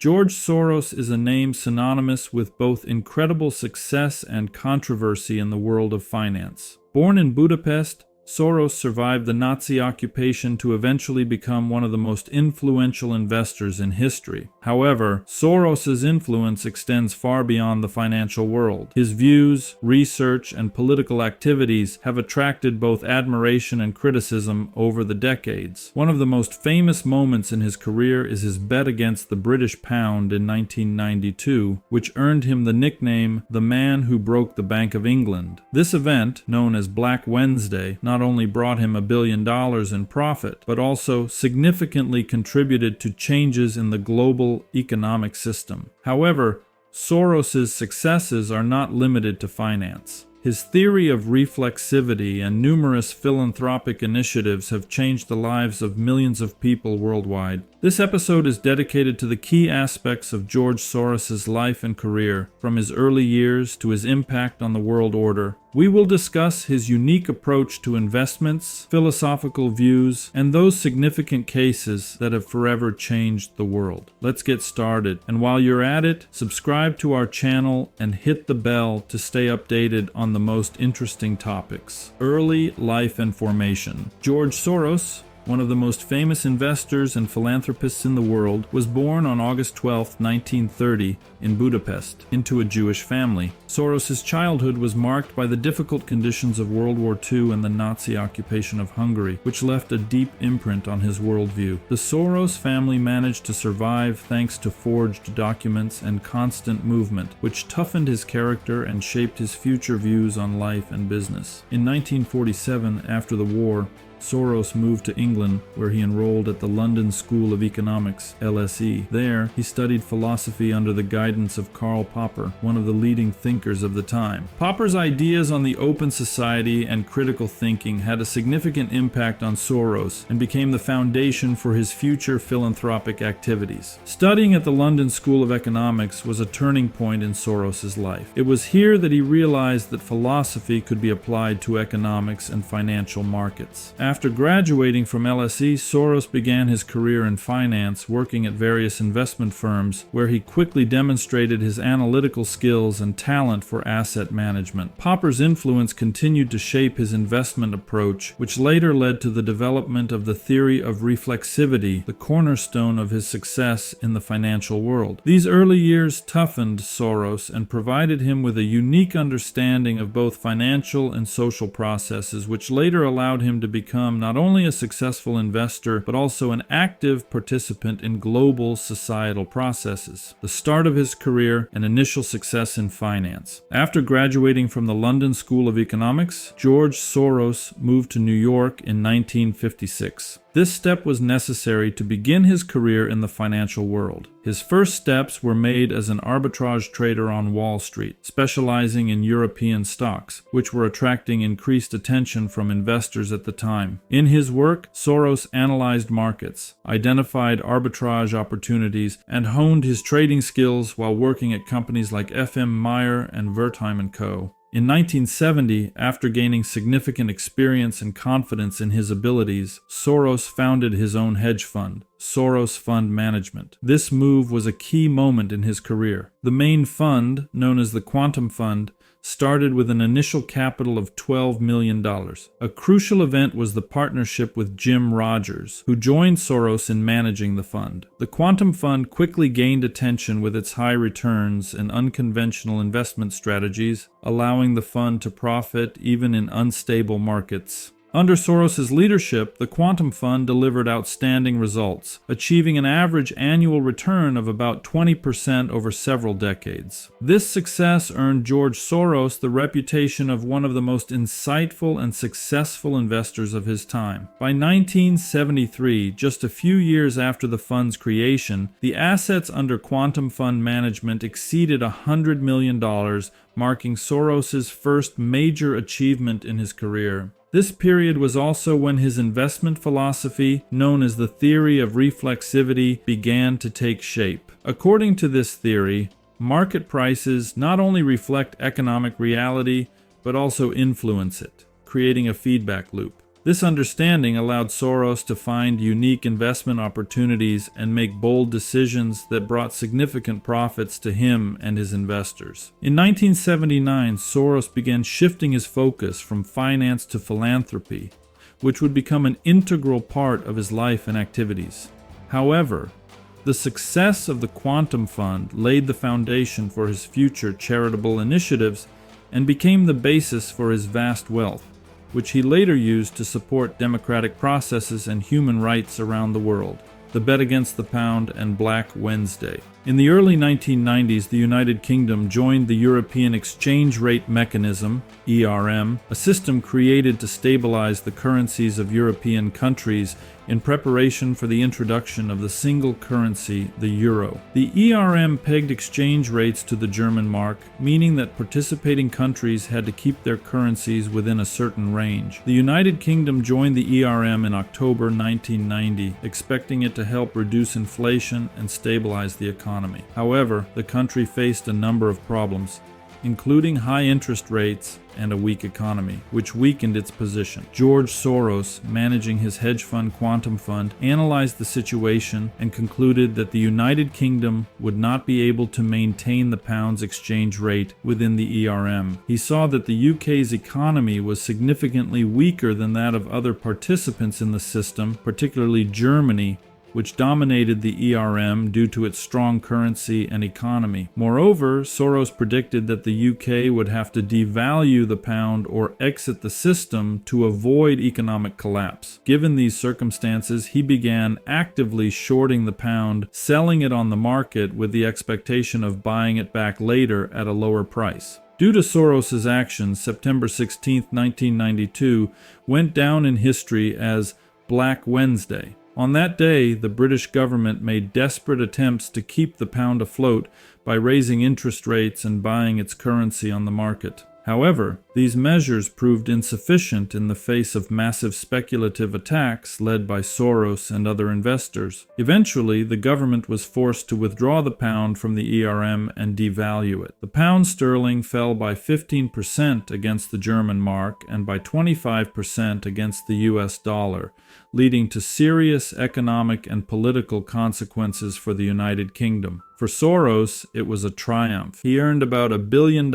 George Soros is a name synonymous with both incredible success and controversy in the world of finance. Born in Budapest, Soros survived the Nazi occupation to eventually become one of the most influential investors in history. However, Soros's influence extends far beyond the financial world. His views, research, and political activities have attracted both admiration and criticism over the decades. One of the most famous moments in his career is his bet against the British pound in 1992, which earned him the nickname "the man who broke the Bank of England." This event, known as Black Wednesday, not only brought him $1 billion in profit, but also significantly contributed to changes in the global economic system. However, Soros's successes are not limited to finance. His theory of reflexivity and numerous philanthropic initiatives have changed the lives of millions of people worldwide. This episode is dedicated to the key aspects of George Soros's life and career, from his early years to his impact on the world order. We will discuss his unique approach to investments, philosophical views, and those significant cases that have forever changed the world. Let's get started. And while you're at it, subscribe to our channel and hit the bell to stay updated on the most interesting topics. Early life and formation. George Soros, one of the most famous investors and philanthropists in the world, was born on August 12, 1930, in Budapest, into a Jewish family. Soros's childhood was marked by the difficult conditions of World War II and the Nazi occupation of Hungary, which left a deep imprint on his worldview. The Soros family managed to survive thanks to forged documents and constant movement, which toughened his character and shaped his future views on life and business. In 1947, after the war, Soros moved to England, where he enrolled at the London School of Economics, LSE. There, he studied philosophy under the guidance of Karl Popper, one of the leading thinkers of the time. Popper's ideas on the open society and critical thinking had a significant impact on Soros and became the foundation for his future philanthropic activities. Studying at the London School of Economics was a turning point in Soros's life. It was here that he realized that philosophy could be applied to economics and financial markets. After graduating from LSE, Soros began his career in finance, working at various investment firms, where he quickly demonstrated his analytical skills and talent for asset management. Popper's influence continued to shape his investment approach, which later led to the development of the theory of reflexivity, the cornerstone of his success in the financial world. These early years toughened Soros and provided him with a unique understanding of both financial and social processes, which later allowed him to become not only a successful investor, but also an active participant in global societal processes. The start of his career and initial success in finance. After graduating from the London School of Economics, George Soros moved to New York in 1956. This step was necessary to begin his career in the financial world. His first steps were made as an arbitrage trader on Wall Street, specializing in European stocks, which were attracting increased attention from investors at the time. In his work, Soros analyzed markets, identified arbitrage opportunities, and honed his trading skills while working at companies like FM Meyer and Wertheim & Co. In 1970, after gaining significant experience and confidence in his abilities, Soros founded his own hedge fund, Soros Fund Management. This move was a key moment in his career. The main fund, known as the Quantum Fund, started with an initial capital of $12 million. A crucial event was the partnership with Jim Rogers, who joined Soros in managing the fund. The Quantum Fund quickly gained attention with its high returns and unconventional investment strategies, allowing the fund to profit even in unstable markets. Under Soros's leadership, the Quantum Fund delivered outstanding results, achieving an average annual return of about 20% over several decades. This success earned George Soros the reputation of one of the most insightful and successful investors of his time. By 1973, just a few years after the fund's creation, the assets under Quantum Fund management exceeded $100 million, marking Soros's first major achievement in his career. This period was also when his investment philosophy, known as the theory of reflexivity, began to take shape. According to this theory, market prices not only reflect economic reality, but also influence it, creating a feedback loop. This understanding allowed Soros to find unique investment opportunities and make bold decisions that brought significant profits to him and his investors. In 1979, Soros began shifting his focus from finance to philanthropy, which would become an integral part of his life and activities. However, the success of the Quantum Fund laid the foundation for his future charitable initiatives and became the basis for his vast wealth, which he later used to support democratic processes and human rights around the world. The Bet Against the Pound and Black Wednesday. In the early 1990s, the United Kingdom joined the European Exchange Rate Mechanism, ERM, a system created to stabilize the currencies of European countries in preparation for the introduction of the single currency, the euro. The ERM pegged exchange rates to the German mark, meaning that participating countries had to keep their currencies within a certain range. The United Kingdom joined the ERM in October 1990, expecting it to help reduce inflation and stabilize the economy. However, the country faced a number of problems, including high interest rates and a weak economy, which weakened its position. George Soros, managing his hedge fund Quantum Fund, analyzed the situation and concluded that the United Kingdom would not be able to maintain the pound's exchange rate within the ERM. He saw that the UK's economy was significantly weaker than that of other participants in the system, particularly Germany, which dominated the ERM due to its strong currency and economy. Moreover, Soros predicted that the UK would have to devalue the pound or exit the system to avoid economic collapse. Given these circumstances, he began actively shorting the pound, selling it on the market with the expectation of buying it back later at a lower price. Due to Soros's actions, September 16, 1992 went down in history as Black Wednesday. On that day, the British government made desperate attempts to keep the pound afloat by raising interest rates and buying its currency on the market. However, these measures proved insufficient in the face of massive speculative attacks led by Soros and other investors. Eventually, the government was forced to withdraw the pound from the ERM and devalue it. The pound sterling fell by 15% against the German mark and by 25% against the US dollar, leading to serious economic and political consequences for the United Kingdom. For Soros, it was a triumph. He earned about $1 billion,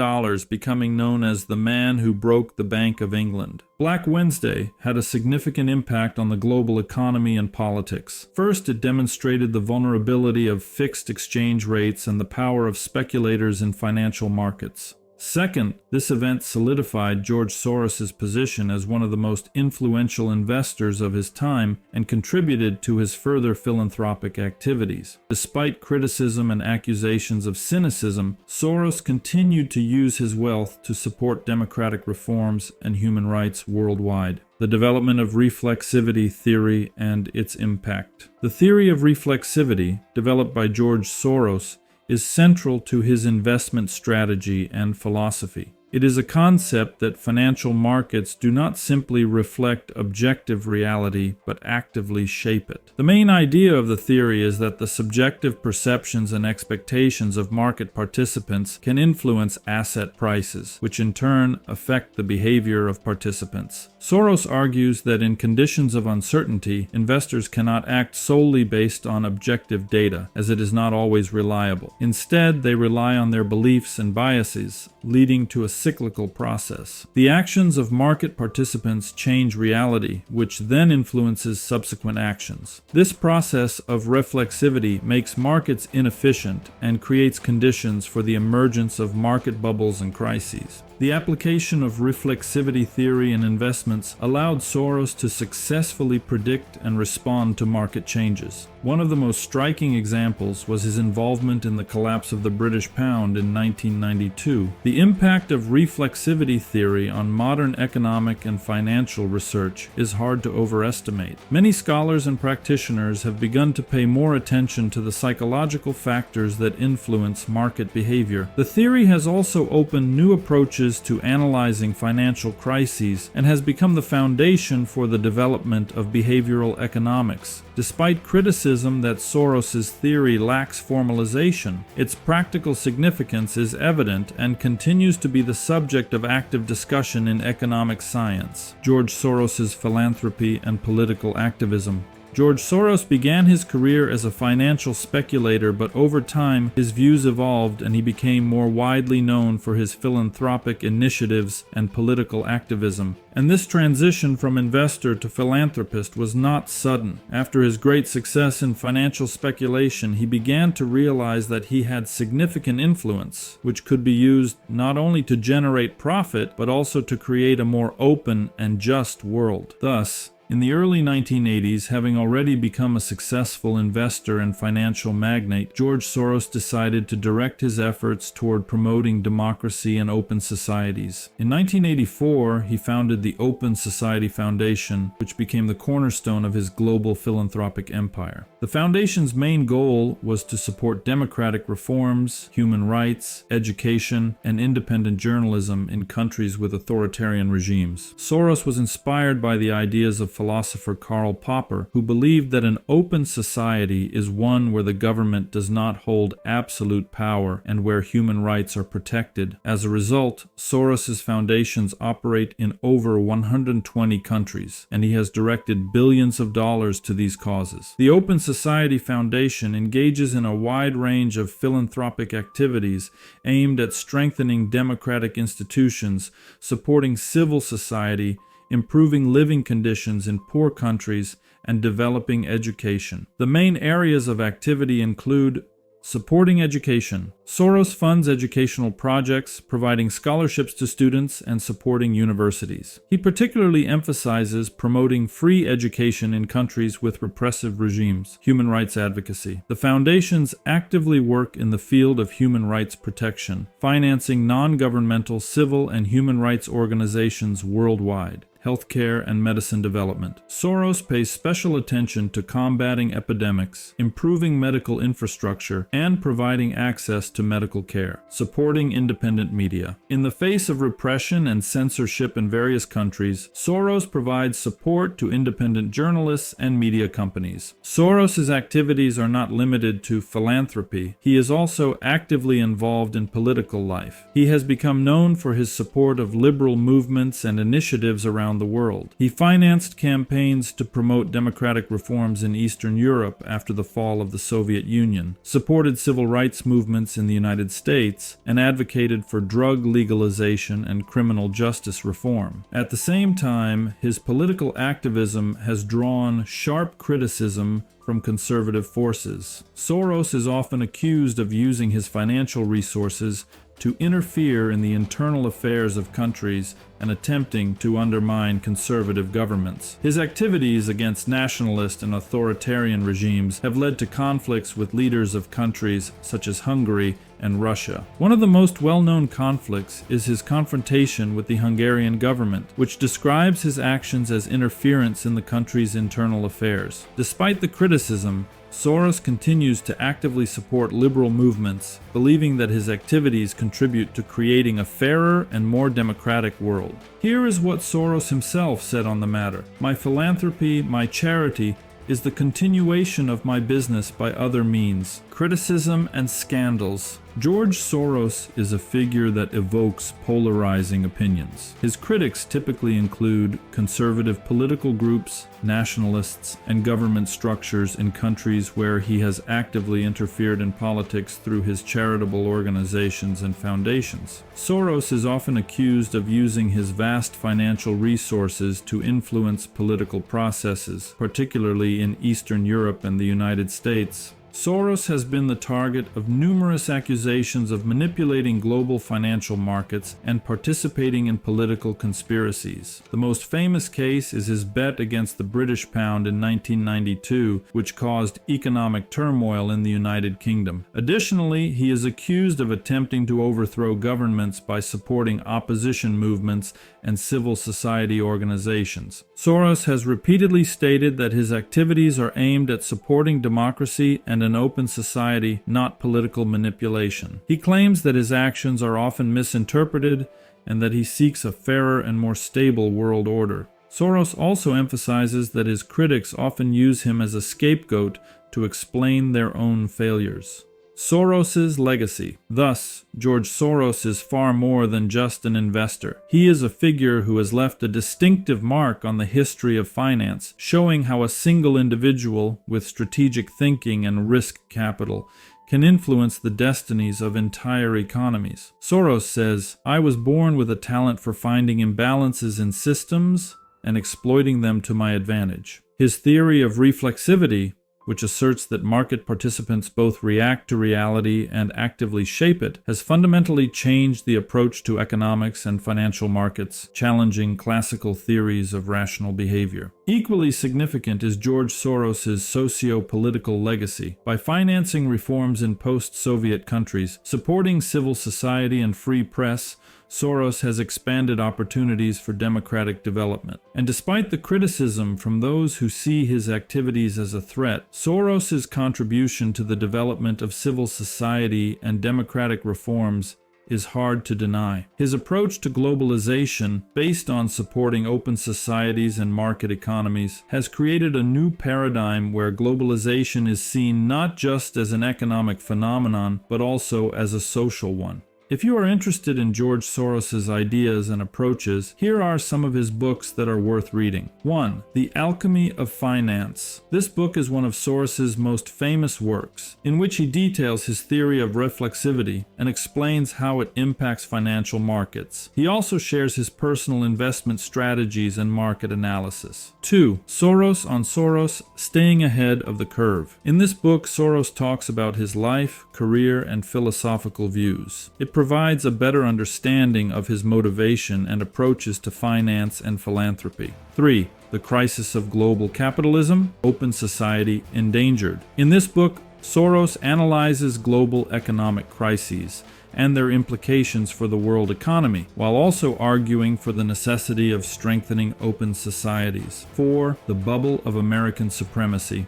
becoming known as the man who broke the Bank of England. Black Wednesday had a significant impact on the global economy and politics. First, it demonstrated the vulnerability of fixed exchange rates and the power of speculators in financial markets. Second, this event solidified George Soros' position as one of the most influential investors of his time and contributed to his further philanthropic activities. Despite criticism and accusations of cynicism, Soros continued to use his wealth to support democratic reforms and human rights worldwide. The development of reflexivity theory and its impact. The theory of reflexivity, developed by George Soros, is central to his investment strategy and philosophy. It is a concept that financial markets do not simply reflect objective reality, but actively shape it. The main idea of the theory is that the subjective perceptions and expectations of market participants can influence asset prices, which in turn affect the behavior of participants. Soros argues that in conditions of uncertainty, investors cannot act solely based on objective data, as it is not always reliable. Instead, they rely on their beliefs and biases, leading to a cyclical process. The actions of market participants change reality, which then influences subsequent actions. This process of reflexivity makes markets inefficient and creates conditions for the emergence of market bubbles and crises. The application of reflexivity theory in investments allowed Soros to successfully predict and respond to market changes. One of the most striking examples was his involvement in the collapse of the British pound in 1992. The impact of reflexivity theory on modern economic and financial research is hard to overestimate. Many scholars and practitioners have begun to pay more attention to the psychological factors that influence market behavior. The theory has also opened new approaches to analyzing financial crises and has become the foundation for the development of behavioral economics. Despite criticism criticism that Soros's theory lacks formalization, its practical significance is evident and continues to be the subject of active discussion in economic science. George Soros's philanthropy and political activism. George Soros began his career as a financial speculator, but over time his views evolved and he became more widely known for his philanthropic initiatives and political activism. And this transition from investor to philanthropist was not sudden. After his great success in financial speculation, he began to realize that he had significant influence, which could be used not only to generate profit, but also to create a more open and just world. Thus, in the early 1980s, having already become a successful investor and financial magnate, George Soros decided to direct his efforts toward promoting democracy and open societies. In 1984, he founded the Open Society Foundation, which became the cornerstone of his global philanthropic empire. The foundation's main goal was to support democratic reforms, human rights, education, and independent journalism in countries with authoritarian regimes. Soros was inspired by the ideas of philosopher Karl Popper, who believed that an open society is one where the government does not hold absolute power and where human rights are protected. As a result, Soros's foundations operate in over 120 countries, and he has directed billions of dollars to these causes. The Open Society Foundation engages in a wide range of philanthropic activities aimed at strengthening democratic institutions, supporting civil society, improving living conditions in poor countries, and developing education. The main areas of activity include supporting education. Soros funds educational projects, providing scholarships to students, and supporting universities. He particularly emphasizes promoting free education in countries with repressive regimes. Human rights advocacy. The foundations actively work in the field of human rights protection, financing non-governmental civil and human rights organizations worldwide. Healthcare and medicine development. Soros pays special attention to combating epidemics, improving medical infrastructure, and providing access to medical care, supporting independent media. In the face of repression and censorship in various countries, Soros provides support to independent journalists and media companies. Soros's activities are not limited to philanthropy. He is also actively involved in political life. He has become known for his support of liberal movements and initiatives around the world. He financed campaigns to promote democratic reforms in Eastern Europe after the fall of the Soviet Union, supported civil rights movements in the United States, and advocated for drug legalization and criminal justice reform. At the same time, his political activism has drawn sharp criticism from conservative forces. Soros is often accused of using his financial resources to interfere in the internal affairs of countries and attempting to undermine conservative governments. His activities against nationalist and authoritarian regimes have led to conflicts with leaders of countries such as Hungary and Russia. One of the most well-known conflicts is his confrontation with the Hungarian government, which describes his actions as interference in the country's internal affairs. Despite the criticism, Soros continues to actively support liberal movements, believing that his activities contribute to creating a fairer and more democratic world. Here is what Soros himself said on the matter: "My philanthropy, my charity, is the continuation of my business by other means. Criticism and scandals." George Soros is a figure that evokes polarizing opinions. His critics typically include conservative political groups, nationalists, and government structures in countries where he has actively interfered in politics through his charitable organizations and foundations. Soros is often accused of using his vast financial resources to influence political processes, particularly in Eastern Europe and the United States. Soros has been the target of numerous accusations of manipulating global financial markets and participating in political conspiracies. The most famous case is his bet against the British pound in 1992, which caused economic turmoil in the United Kingdom. Additionally, he is accused of attempting to overthrow governments by supporting opposition movements and civil society organizations. Soros has repeatedly stated that his activities are aimed at supporting democracy and an open society, not political manipulation. He claims that his actions are often misinterpreted and that he seeks a fairer and more stable world order. Soros also emphasizes that his critics often use him as a scapegoat to explain their own failures. Soros' legacy. Thus, George Soros is far more than just an investor. He is a figure who has left a distinctive mark on the history of finance, showing how a single individual with strategic thinking and risk capital can influence the destinies of entire economies. Soros says, "I was born with a talent for finding imbalances in systems and exploiting them to my advantage." His theory of reflexivity, which asserts that market participants both react to reality and actively shape it, has fundamentally changed the approach to economics and financial markets, challenging classical theories of rational behavior. Equally significant is George Soros' socio-political legacy. By financing reforms in post-Soviet countries, supporting civil society and free press, Soros has expanded opportunities for democratic development. And despite the criticism from those who see his activities as a threat, Soros' contribution to the development of civil society and democratic reforms is hard to deny. His approach to globalization, based on supporting open societies and market economies, has created a new paradigm where globalization is seen not just as an economic phenomenon, but also as a social one. If you are interested in George Soros' ideas and approaches, here are some of his books that are worth reading. 1. The Alchemy of Finance. This book is one of Soros' most famous works, in which he details his theory of reflexivity and explains how it impacts financial markets. He also shares his personal investment strategies and market analysis. 2. Soros on Soros, Staying Ahead of the Curve. In this book, Soros talks about his life, career, and philosophical views. It provides a better understanding of his motivation and approaches to finance and philanthropy. 3. The Crisis of Global Capitalism, Open Society Endangered. In this book, Soros analyzes global economic crises and their implications for the world economy, while also arguing for the necessity of strengthening open societies. 4. The Bubble of American Supremacy.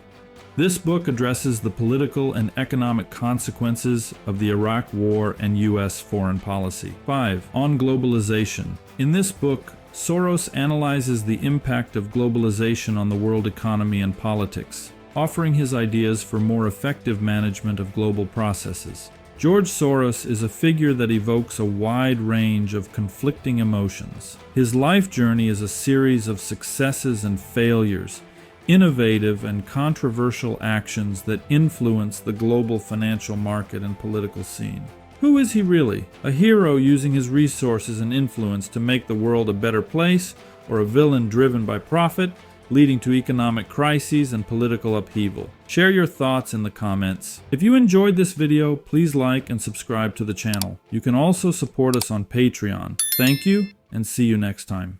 This book addresses the political and economic consequences of the Iraq War and U.S. foreign policy. 5. On Globalization. In this book, Soros analyzes the impact of globalization on the world economy and politics, offering his ideas for more effective management of global processes. George Soros is a figure that evokes a wide range of conflicting emotions. His life journey is a series of successes and failures, innovative and controversial actions that influence the global financial market and political scene. Who is he really? A hero using his resources and influence to make the world a better place, or a villain driven by profit, leading to economic crises and political upheaval? Share your thoughts in the comments. If you enjoyed this video, please like and subscribe to the channel. You can also support us on Patreon. Thank you, and see you next time.